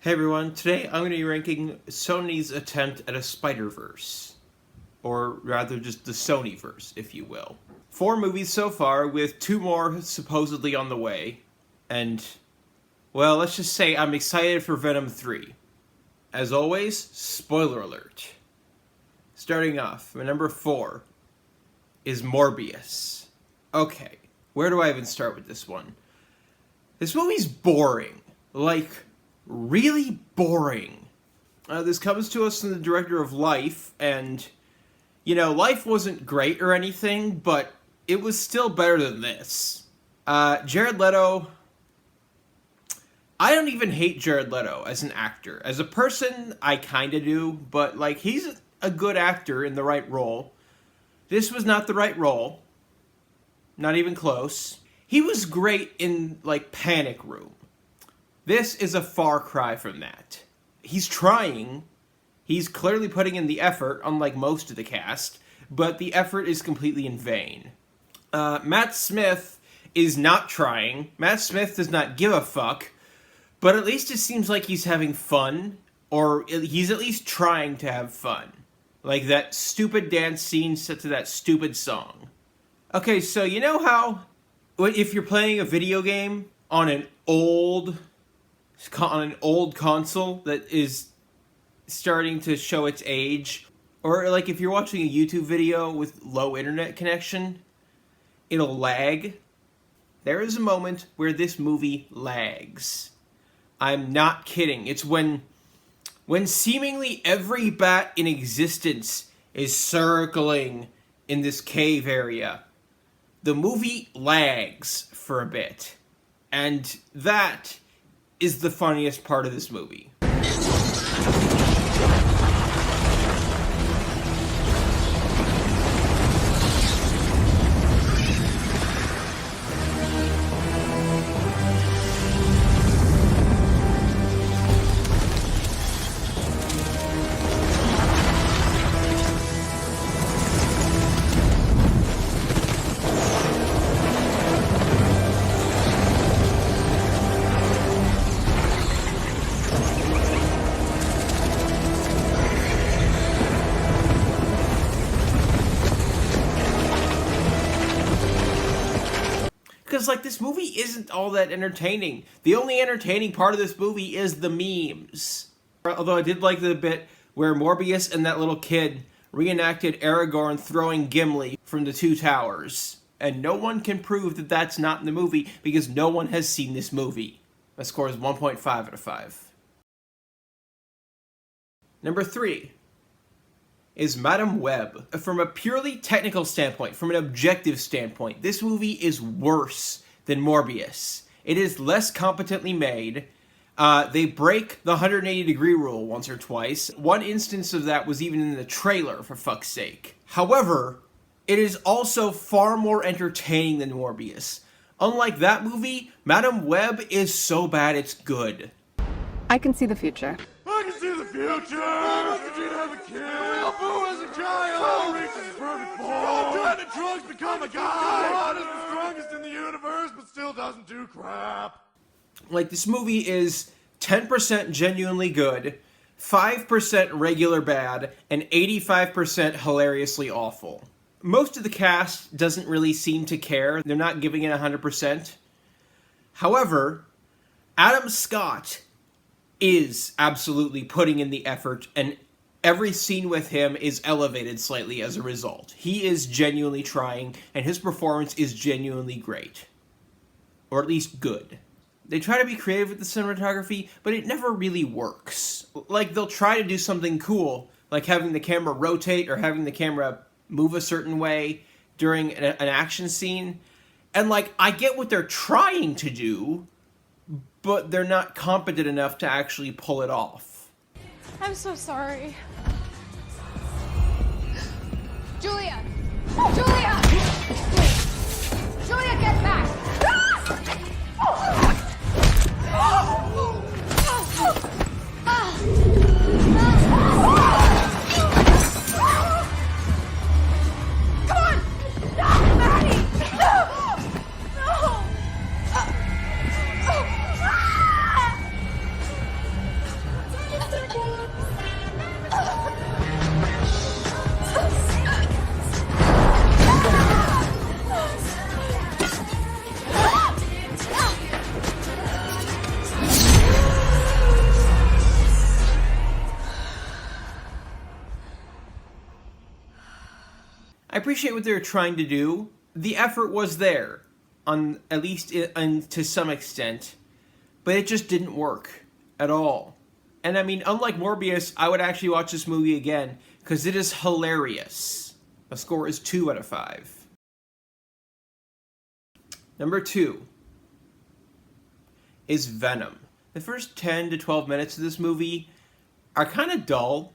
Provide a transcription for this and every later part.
Hey everyone, today I'm going to be ranking Sony's attempt at a Spider-Verse. Or rather just the SonyVerse, if you will. 4 movies so far, with 2 more supposedly on the way. And, well, let's just say I'm excited for Venom 3. As always, spoiler alert. Starting off, my number 4 is Morbius. Okay, where do I even start with this one? This movie's boring. Like, really boring. This comes to us from the director of Life, and, you know, Life wasn't great or anything, but it was still better than this. Jared Leto... I don't even hate Jared Leto as an actor. As a person, I kinda do, but, like, he's a good actor in the right role. This was not the right role. Not even close. He was great in, like, Panic Room. This is a far cry from that. He's trying. He's clearly putting in the effort, unlike most of the cast, but the effort is completely in vain. Matt Smith is not trying. Matt Smith does not give a fuck, but at least it seems like he's having fun, or he's at least trying to have fun. Like that stupid dance scene set to that stupid song. Okay, so you know how if you're playing a video game on an old console that is starting to show its age, or like if you're watching a YouTube video with low internet connection, it'll lag. There is a moment where this movie lags. I'm not kidding. It's when seemingly every bat in existence is circling in this cave area. The movie lags for a bit. And that is the funniest part of this movie. Because, like, this movie isn't all that entertaining. The only entertaining part of this movie is the memes. Although I did like the bit where Morbius and that little kid reenacted Aragorn throwing Gimli from the 2 towers. And no one can prove that that's not in the movie, because no one has seen this movie. My score is 1.5 out of 5. Number 3 is Madame Web. From a purely technical standpoint, from an objective standpoint, this movie is worse than Morbius. It is less competently made. They break the 180-degree rule once or twice. One instance of that was even in the trailer, for fuck's sake. However, it is also far more entertaining than Morbius. Unlike that movie, Madame Web is so bad it's good. I can see the future. I can see the future! Mama's the dream of a kid! The real boo as a child! Reaches his perfect form! Trying to drugs become a guy! God is the strongest in the universe, but still doesn't do crap! Like, this movie is 10% genuinely good, 5% regular bad, and 85% hilariously awful. Most of the cast doesn't really seem to care. They're not giving it 100%. However, Adam Scott is absolutely putting in the effort, and every scene with him is elevated slightly as a result. He is genuinely trying, and his performance is genuinely great. Or at least good. They try to be creative with the cinematography, but it never really works. Like, they'll try to do something cool, like having the camera rotate or having the camera move a certain way during an action scene. And, like, I get what they're trying to do, but they're not competent enough to actually pull it off. I'm so sorry. Julia! Julia! Julia, get back! Come on! No, Maddie! No! No! I appreciate what they were trying to do. The effort was there, at least to some extent, but it just didn't work at all. And I mean, unlike Morbius, I would actually watch this movie again, because it is hilarious. The score is 2 out of 5. Number 2 is Venom. The first 10 to 12 minutes of this movie are kind of dull.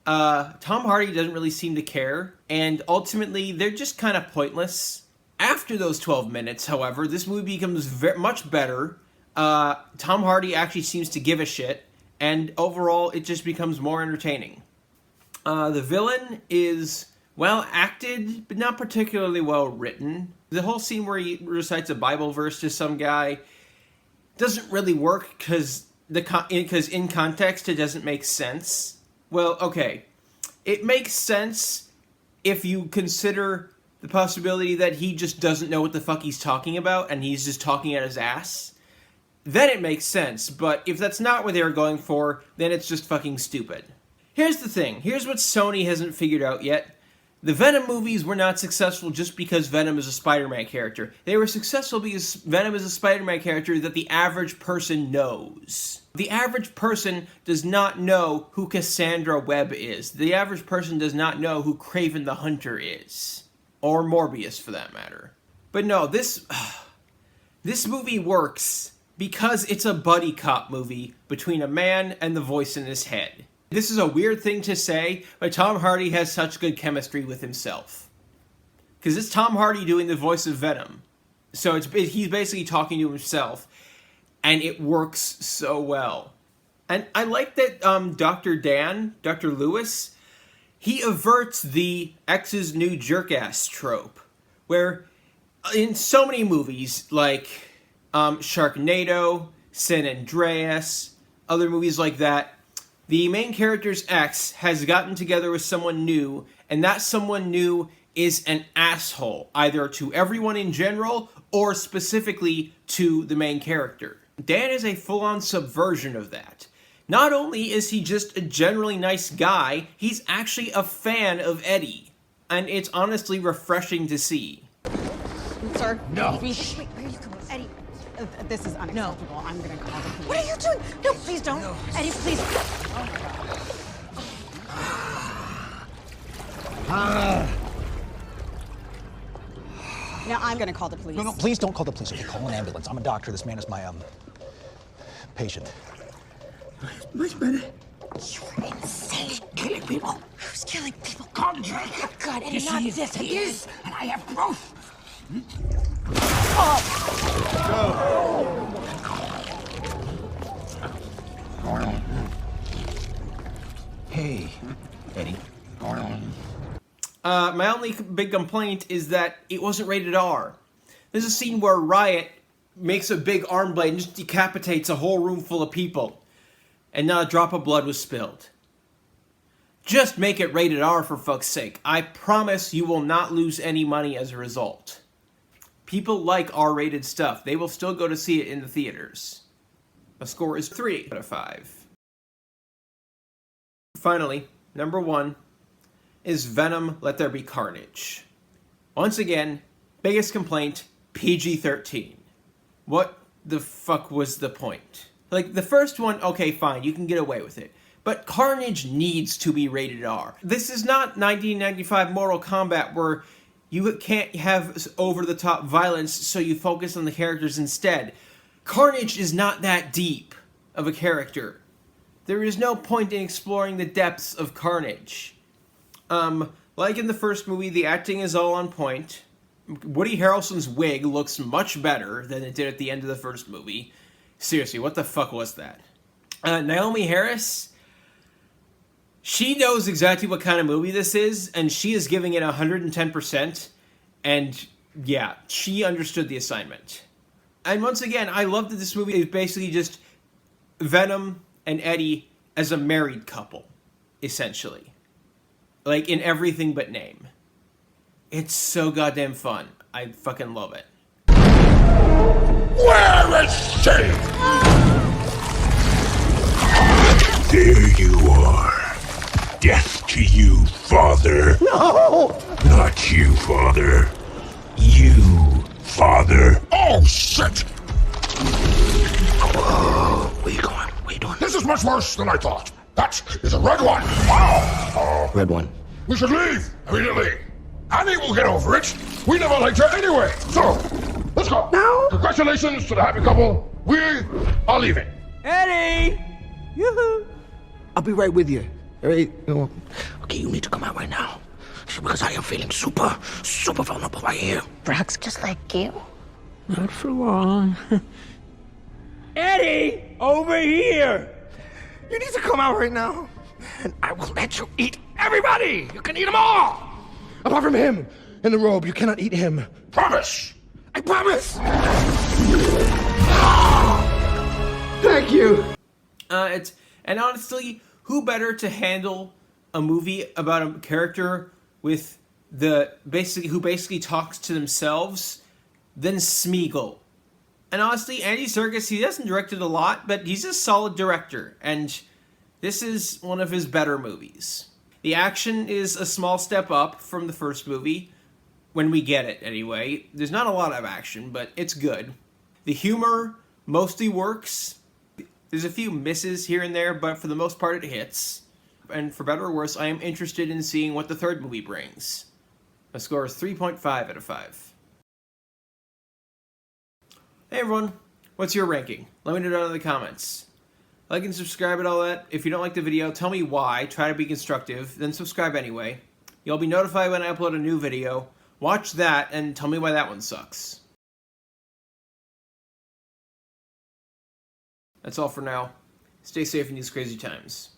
Tom Hardy doesn't really seem to care, and ultimately, they're just kind of pointless. After those 12 minutes, however, this movie becomes much better. Tom Hardy actually seems to give a shit, and overall, it just becomes more entertaining. The villain is well acted, but not particularly well written. The whole scene where he recites a Bible verse to some guy doesn't really work because in context it doesn't make sense. Well, okay, it makes sense if you consider the possibility that he just doesn't know what the fuck he's talking about and he's just talking at his ass. Then it makes sense, but if that's not what they were going for, then it's just fucking stupid. Here's the thing. Here's what Sony hasn't figured out yet. The Venom movies were not successful just because Venom is a Spider-Man character. They were successful because Venom is a Spider-Man character that the average person knows. The average person does not know who Cassandra Webb is. The average person does not know who Kraven the Hunter is. Or Morbius, for that matter. But no, this movie works because it's a buddy cop movie between a man and the voice in his head. This is a weird thing to say, but Tom Hardy has such good chemistry with himself. Because it's Tom Hardy doing the voice of Venom. So he's basically talking to himself, and it works so well. And I like that Dr. Lewis, he averts the X's new jerk-ass trope, where in so many movies, like Sharknado, San Andreas, other movies like that, the main character's ex has gotten together with someone new, and that someone new is an asshole, either to everyone in general or specifically to the main character. Dan is a full-on subversion of that. Not only is he just a generally nice guy, he's actually a fan of Eddie, and it's honestly refreshing to see. Sir? No. Wait, where are you going? Eddie, this is unacceptable. I'm gonna call the police. What are you doing? No, please don't. No. Eddie, please. Oh my God. Now I'm gonna call the police. No, please don't call the police. Okay, call an ambulance. I'm a doctor. This man is my, patient. Much better. You're insane. Killing people. Who's killing people? Conjure. Oh God, Eddie, Yes, not he is. this He again. is, and I have proof. Hey, Eddie. My only big complaint is that it wasn't rated R. There's a scene where Riot makes a big arm blade and just decapitates a whole room full of people, and not a drop of blood was spilled. Just make it rated R, for fuck's sake. I promise you will not lose any money as a result. People like R-rated stuff. They will still go to see it in the theaters. The score is 3 out of 5. Finally, number 1 is Venom: Let There Be Carnage. Once again, biggest complaint, PG-13. What the fuck was the point? Like, the first one, okay, fine, you can get away with it. But Carnage needs to be rated R. This is not 1995 Mortal Kombat where you can't have over-the-top violence, so you focus on the characters instead. Carnage is not that deep of a character. There is no point in exploring the depths of Carnage. Like in the first movie, the acting is all on point. Woody Harrelson's wig looks much better than it did at the end of the first movie. Seriously, what the fuck was that? Naomi Harris, she knows exactly what kind of movie this is, and she is giving it 110%, and yeah, she understood the assignment. And once again, I love that this movie is basically just Venom and Eddie as a married couple, essentially. Like, in everything but name. It's so goddamn fun. I fucking love it. Where is she? There you are. Death to you, Father. No! Not you, Father. You, Father. Oh, shit! Where you going? Where you doing? This is much worse than I thought. That is a red one. Wow. Red one. We should leave immediately. Annie will get over it. We never liked her anyway. So, let's go. No. Congratulations to the happy couple. We are leaving. Eddie! Yoo-hoo! I'll be right with you. All right? Okay, you need to come out right now. Because I am feeling super vulnerable right here. Brock's just like you. Not for long. Eddie! Over here! You need to come out right now. And I will let you eat everybody! You can eat them all! Apart from him in the robe, you cannot eat him. Promise. I promise! Thank you! And honestly, who better to handle a movie about a character with who basically talks to themselves than Smeagol? And honestly, Andy Serkis, he hasn't directed a lot, but he's a solid director, and this is one of his better movies. The action is a small step up from the first movie, when we get it anyway. There's not a lot of action, but it's good. The humor mostly works. There's a few misses here and there, but for the most part it hits. And for better or worse, I am interested in seeing what the third movie brings. My score is 3.5 out of 5. Hey everyone, what's your ranking? Let me know down in the comments. Like and subscribe and all that. If you don't like the video, tell me why. Try to be constructive, then subscribe anyway. You'll be notified when I upload a new video. Watch that and tell me why that one sucks. That's all for now. Stay safe in these crazy times.